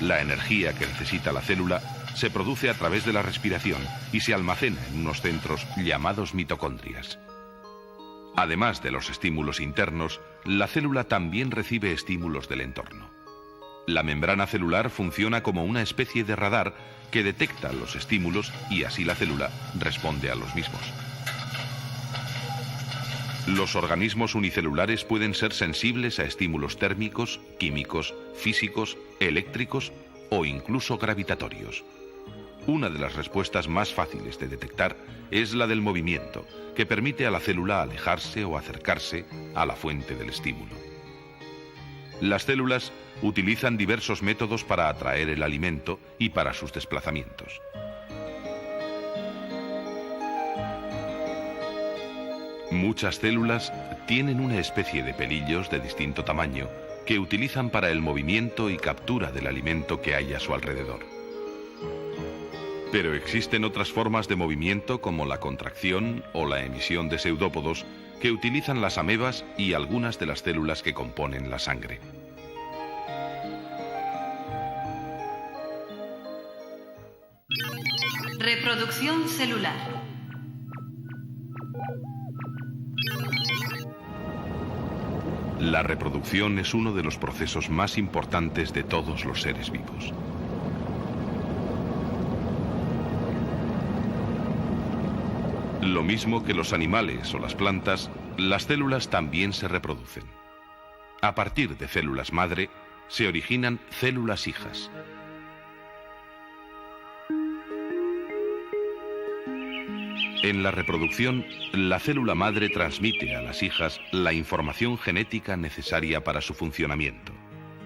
La energía que necesita la célula se produce a través de la respiración y se almacena en unos centros llamados mitocondrias. Además de los estímulos internos, la célula también recibe estímulos del entorno. La membrana celular funciona como una especie de radar que detecta los estímulos y así la célula responde a los mismos. Los organismos unicelulares pueden ser sensibles a estímulos térmicos, químicos, físicos, eléctricos o incluso gravitatorios. Una de las respuestas más fáciles de detectar es la del movimiento, que permite a la célula alejarse o acercarse a la fuente del estímulo. Las células utilizan diversos métodos para atraer el alimento y para sus desplazamientos. Muchas células tienen una especie de pelillos de distinto tamaño que utilizan para el movimiento y captura del alimento que hay a su alrededor. Pero existen otras formas de movimiento como la contracción o la emisión de seudópodos que utilizan las amebas y algunas de las células que componen la sangre. Reproducción celular. La reproducción es uno de los procesos más importantes de todos los seres vivos. Lo mismo que los animales o las plantas, las células también se reproducen. A partir de células madre, se originan células hijas. En la reproducción, la célula madre transmite a las hijas la información genética necesaria para su funcionamiento.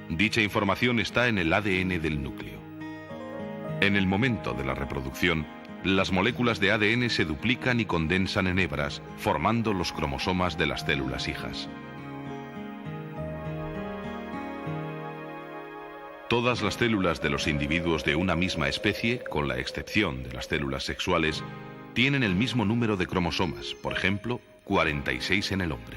Dicha información está en el ADN del núcleo. En el momento de la reproducción, las moléculas de ADN se duplican y condensan en hebras, formando los cromosomas de las células hijas. Todas las células de los individuos de una misma especie, con la excepción de las células sexuales, tienen el mismo número de cromosomas, por ejemplo, 46 en el hombre.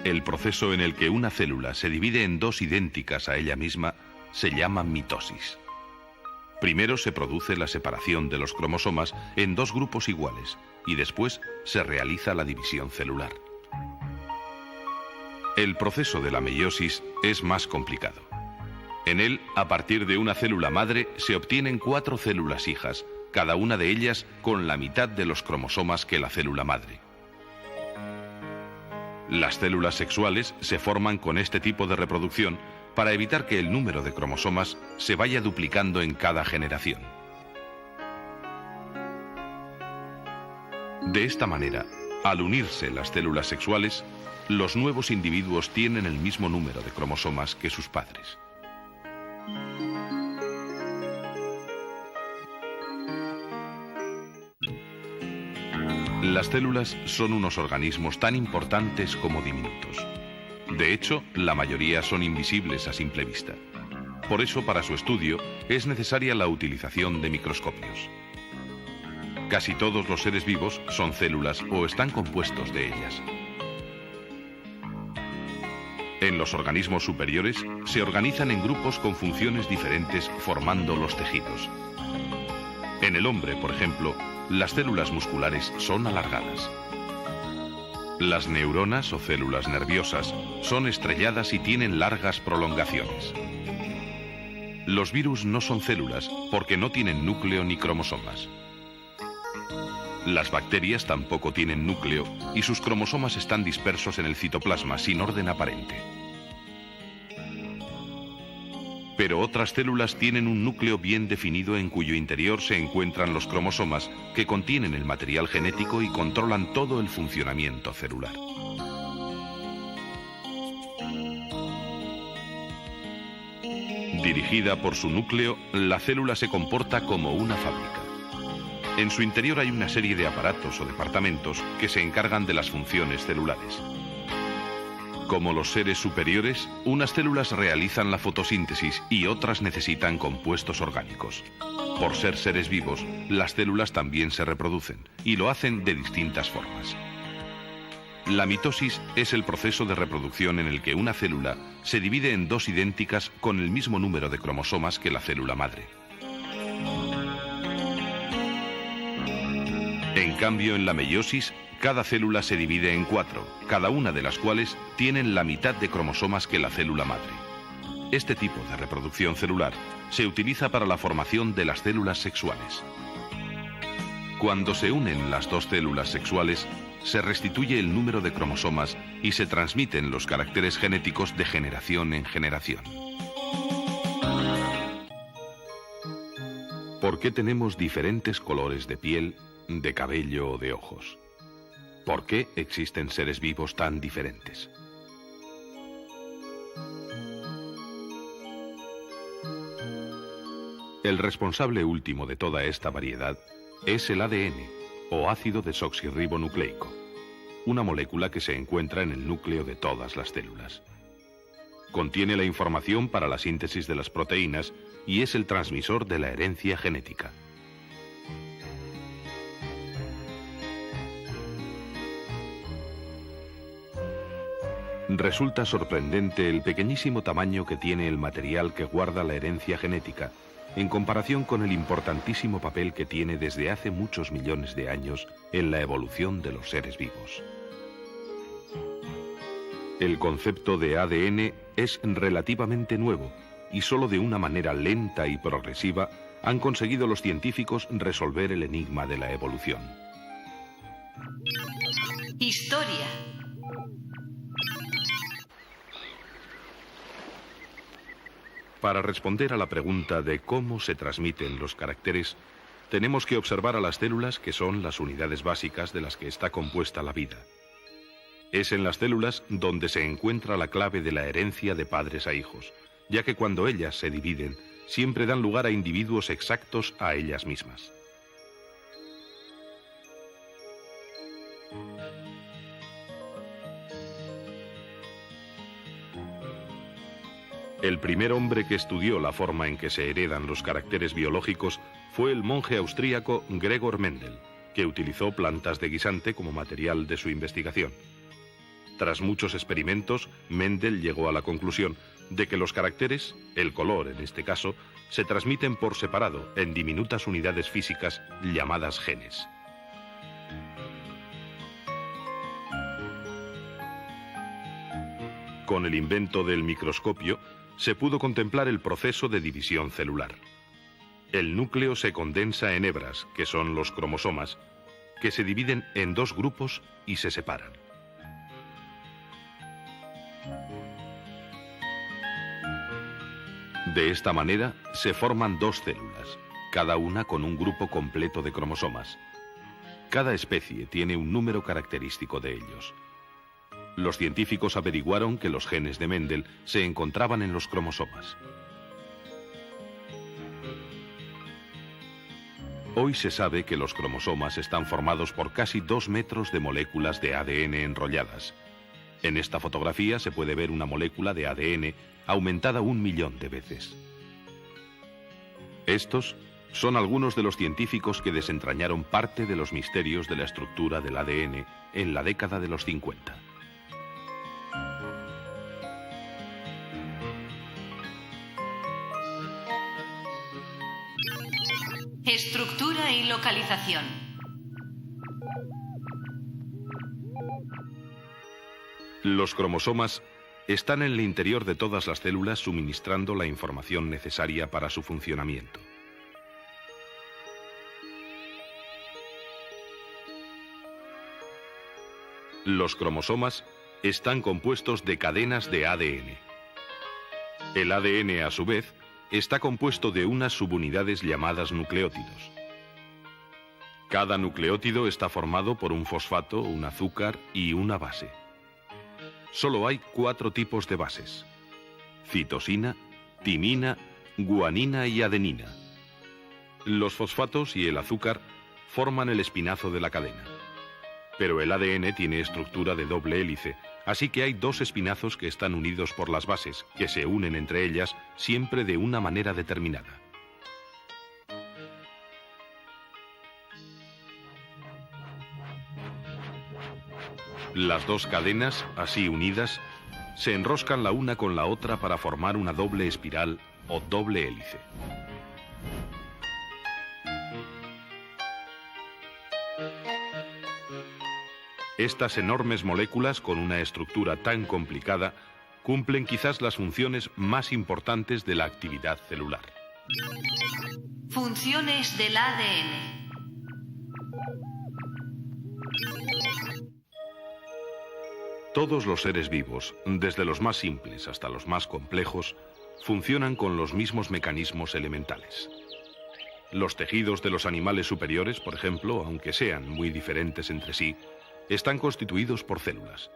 El proceso en el que una célula se divide en dos idénticas a ella misma se llama mitosis. Primero se produce la separación de los cromosomas en dos grupos iguales y después se realiza la división celular. El proceso de la meiosis es más complicado. En él, a partir de una célula madre, se obtienen 4 células hijas, cada una de ellas con la mitad de los cromosomas que la célula madre. Las células sexuales se forman con este tipo de reproducción para evitar que el número de cromosomas se vaya duplicando en cada generación. De esta manera, al unirse las células sexuales, los nuevos individuos tienen el mismo número de cromosomas que sus padres. Las células son unos organismos tan importantes como diminutos. De hecho, la mayoría son invisibles a simple vista. Por eso, para su estudio, es necesaria la utilización de microscopios. Casi todos los seres vivos son células o están compuestos de ellas. En los organismos superiores se organizan en grupos con funciones diferentes formando los tejidos. En el hombre, por ejemplo, las células musculares son alargadas. Las neuronas o células nerviosas son estrelladas y tienen largas prolongaciones. Los virus no son células porque no tienen núcleo ni cromosomas. Las bacterias tampoco tienen núcleo y sus cromosomas están dispersos en el citoplasma sin orden aparente. Pero otras células tienen un núcleo bien definido en cuyo interior se encuentran los cromosomas que contienen el material genético y controlan todo el funcionamiento celular. Dirigida por su núcleo, la célula se comporta como una fábrica. En su interior hay una serie de aparatos o departamentos que se encargan de las funciones celulares. Como los seres superiores, unas células realizan la fotosíntesis y otras necesitan compuestos orgánicos. Por ser seres vivos, las células también se reproducen y lo hacen de distintas formas. La mitosis es el proceso de reproducción en el que una célula se divide en dos idénticas con el mismo número de cromosomas que la célula madre. En cambio, en la meiosis, cada célula se divide en 4, cada una de las cuales tienen la mitad de cromosomas que la célula madre. Este tipo de reproducción celular se utiliza para la formación de las células sexuales. Cuando se unen las dos células sexuales, se restituye el número de cromosomas y se transmiten los caracteres genéticos de generación en generación. ¿Por qué tenemos diferentes colores de piel, de cabello o de ojos? ¿Por qué existen seres vivos tan diferentes? El responsable último de toda esta variedad es el ADN, o ácido desoxirribonucleico, una molécula que se encuentra en el núcleo de todas las células. Contiene la información para la síntesis de las proteínas y es el transmisor de la herencia genética. Resulta sorprendente el pequeñísimo tamaño que tiene el material que guarda la herencia genética, en comparación con el importantísimo papel que tiene desde hace muchos millones de años en la evolución de los seres vivos. El concepto de ADN es relativamente nuevo y solo de una manera lenta y progresiva han conseguido los científicos resolver el enigma de la evolución. Historia. Para responder a la pregunta de cómo se transmiten los caracteres, tenemos que observar a las células, que son las unidades básicas de las que está compuesta la vida. Es en las células donde se encuentra la clave de la herencia de padres a hijos, ya que cuando ellas se dividen, siempre dan lugar a individuos exactos a ellas mismas. El primer hombre que estudió la forma en que se heredan los caracteres biológicos fue el monje austríaco Gregor Mendel, que utilizó plantas de guisante como material de su investigación. Tras muchos experimentos, Mendel llegó a la conclusión de que los caracteres, el color en este caso, se transmiten por separado en diminutas unidades físicas llamadas genes. Con el invento del microscopio, se pudo contemplar el proceso de división celular. El núcleo se condensa en hebras, que son los cromosomas, que se dividen en dos grupos y se separan. De esta manera se forman dos células, cada una con un grupo completo de cromosomas. Cada especie tiene un número característico de ellos. Los científicos averiguaron que los genes de Mendel se encontraban en los cromosomas. Hoy se sabe que los cromosomas están formados por casi 2 metros de moléculas de ADN enrolladas. En esta fotografía se puede ver una molécula de ADN aumentada 1 millón de veces. Estos son algunos de los científicos que desentrañaron parte de los misterios de la estructura del ADN en la década de los 50. Estructura y localización. Los cromosomas están en el interior de todas las células suministrando la información necesaria para su funcionamiento. Los cromosomas están compuestos de cadenas de ADN. El ADN, a su vez, está compuesto de unas subunidades llamadas nucleótidos. Cada nucleótido está formado por un fosfato, un azúcar y una base. Solo hay 4 tipos de bases: citosina, timina, guanina y adenina. Los fosfatos y el azúcar forman el espinazo de la cadena. Pero el ADN tiene estructura de doble hélice, así que hay 2 espinazos que están unidos por las bases, que se unen entre ellas siempre de una manera determinada. Las dos cadenas, así unidas, se enroscan la una con la otra para formar una doble espiral o doble hélice. Estas enormes moléculas, con una estructura tan complicada, cumplen quizás las funciones más importantes de la actividad celular. Funciones del ADN. Todos los seres vivos, desde los más simples hasta los más complejos, funcionan con los mismos mecanismos elementales. Los tejidos de los animales superiores, por ejemplo, aunque sean muy diferentes entre sí, están constituidos por células.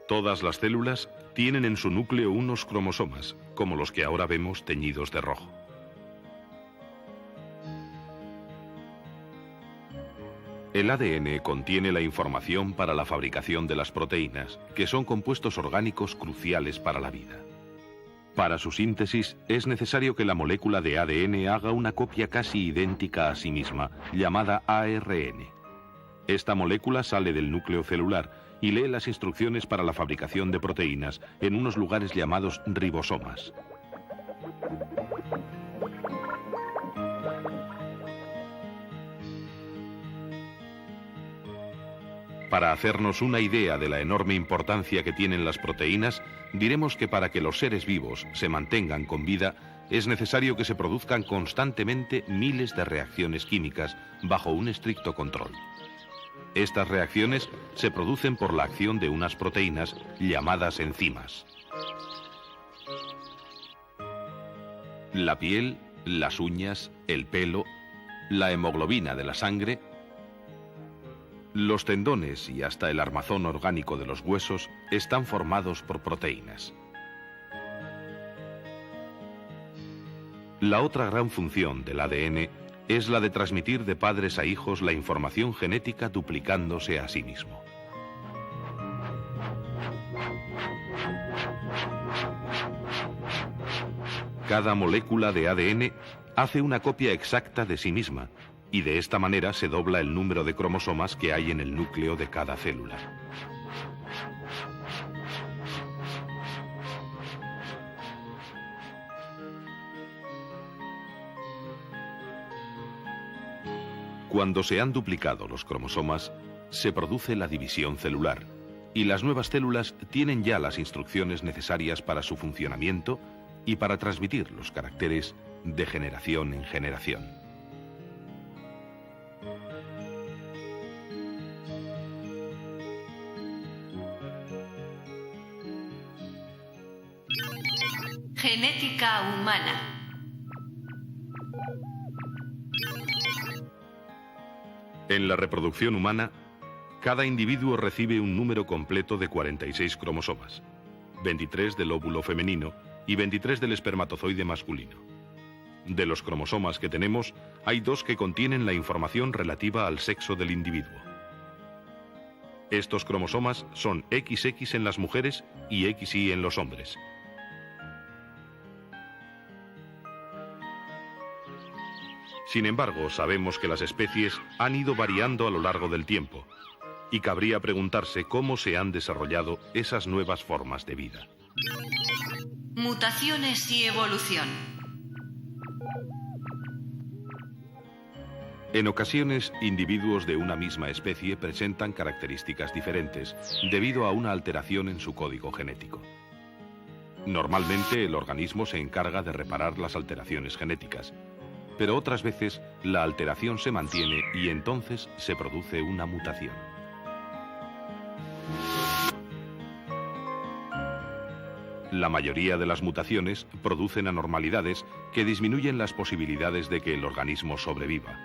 Todas las células tienen en su núcleo unos cromosomas, como los que ahora vemos teñidos de rojo. El ADN contiene la información para la fabricación de las proteínas, que son compuestos orgánicos cruciales para la vida. Para su síntesis es necesario que la molécula de ADN haga una copia casi idéntica a sí misma, llamada ARN. Esta molécula sale del núcleo celular y lee las instrucciones para la fabricación de proteínas en unos lugares llamados ribosomas. Para hacernos una idea de la enorme importancia que tienen las proteínas, diremos que para que los seres vivos se mantengan con vida, es necesario que se produzcan constantemente miles de reacciones químicas bajo un estricto control. Estas reacciones se producen por la acción de unas proteínas llamadas enzimas. La piel, las uñas, el pelo, la hemoglobina de la sangre, los tendones y hasta el armazón orgánico de los huesos están formados por proteínas. La otra gran función del ADN es la de transmitir de padres a hijos la información genética duplicándose a sí mismo. Cada molécula de ADN hace una copia exacta de sí misma, y de esta manera se dobla el número de cromosomas que hay en el núcleo de cada célula. Cuando se han duplicado los cromosomas, se produce la división celular, y las nuevas células tienen ya las instrucciones necesarias para su funcionamiento y para transmitir los caracteres de generación en generación. Genética humana. En la reproducción humana, cada individuo recibe un número completo de 46 cromosomas, 23 del óvulo femenino y 23 del espermatozoide masculino. De los cromosomas que tenemos, hay 2 que contienen la información relativa al sexo del individuo. Estos cromosomas son XX en las mujeres y XY en los hombres. Sin embargo, sabemos que las especies han ido variando a lo largo del tiempo, y cabría preguntarse cómo se han desarrollado esas nuevas formas de vida. Mutaciones y evolución. En ocasiones, individuos de una misma especie presentan características diferentes debido a una alteración en su código genético. Normalmente, el organismo se encarga de reparar las alteraciones genéticas, pero otras veces la alteración se mantiene y entonces se produce una mutación. La mayoría de las mutaciones producen anormalidades que disminuyen las posibilidades de que el organismo sobreviva.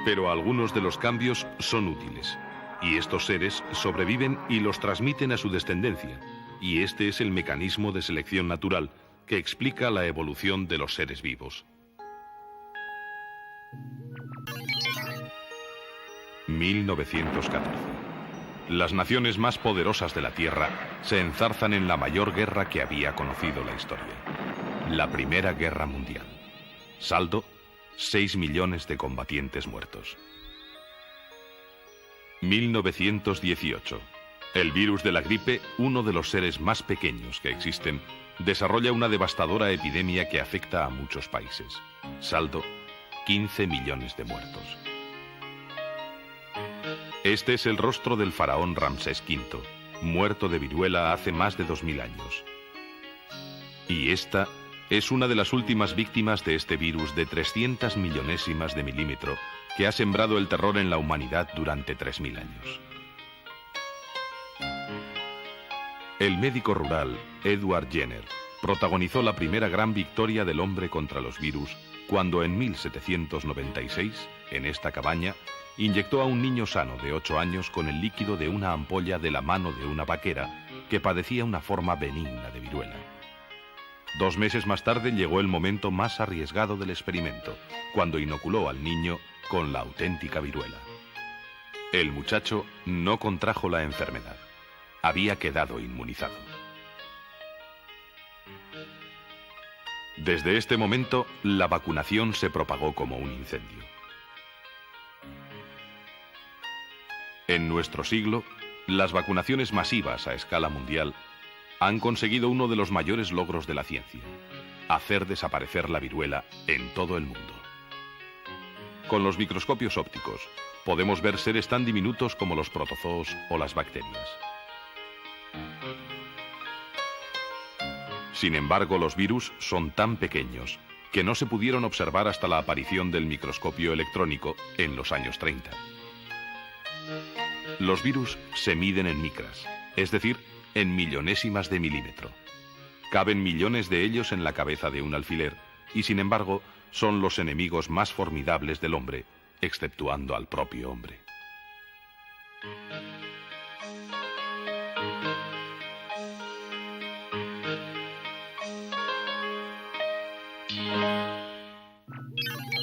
Pero algunos de los cambios son útiles, y estos seres sobreviven y los transmiten a su descendencia, y este es el mecanismo de selección natural que explica la evolución de los seres vivos. 1914. Las naciones más poderosas de la Tierra se enzarzan en la mayor guerra que había conocido la historia, la Primera Guerra Mundial. Saldo: 6 millones de combatientes muertos. 1918. El virus de la gripe, uno de los seres más pequeños que existen, desarrolla una devastadora epidemia que afecta a muchos países. Saldo, 15 millones de muertos. Este es el rostro del faraón Ramsés V, muerto de viruela hace más de 2000 años. Y esta es una de las últimas víctimas de este virus de 300 millonésimas de milímetro que ha sembrado el terror en la humanidad durante 3000 años. El médico rural Edward Jenner protagonizó la primera gran victoria del hombre contra los virus cuando en 1796, en esta cabaña, inyectó a un niño sano de 8 años con el líquido de una ampolla de la mano de una vaquera que padecía una forma benigna de viruela. 2 meses más tarde llegó el momento más arriesgado del experimento, cuando inoculó al niño con la auténtica viruela. El muchacho no contrajo la enfermedad. Había quedado inmunizado. Desde este momento, la vacunación se propagó como un incendio. En nuestro siglo, las vacunaciones masivas a escala mundial han conseguido uno de los mayores logros de la ciencia: hacer desaparecer la viruela en todo el mundo. Con los microscopios ópticos podemos ver seres tan diminutos como los protozoos o las bacterias. Sin embargo, los virus son tan pequeños que no se pudieron observar hasta la aparición del microscopio electrónico en los años 30. Los virus se miden en micras, es decir, en millonésimas de milímetro. Caben millones de ellos en la cabeza de un alfiler y, sin embargo, son los enemigos más formidables del hombre, exceptuando al propio hombre.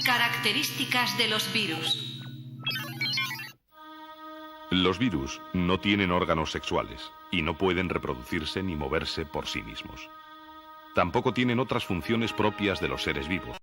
Características de los virus. Los virus no tienen órganos sexuales y no pueden reproducirse ni moverse por sí mismos. Tampoco tienen otras funciones propias de los seres vivos,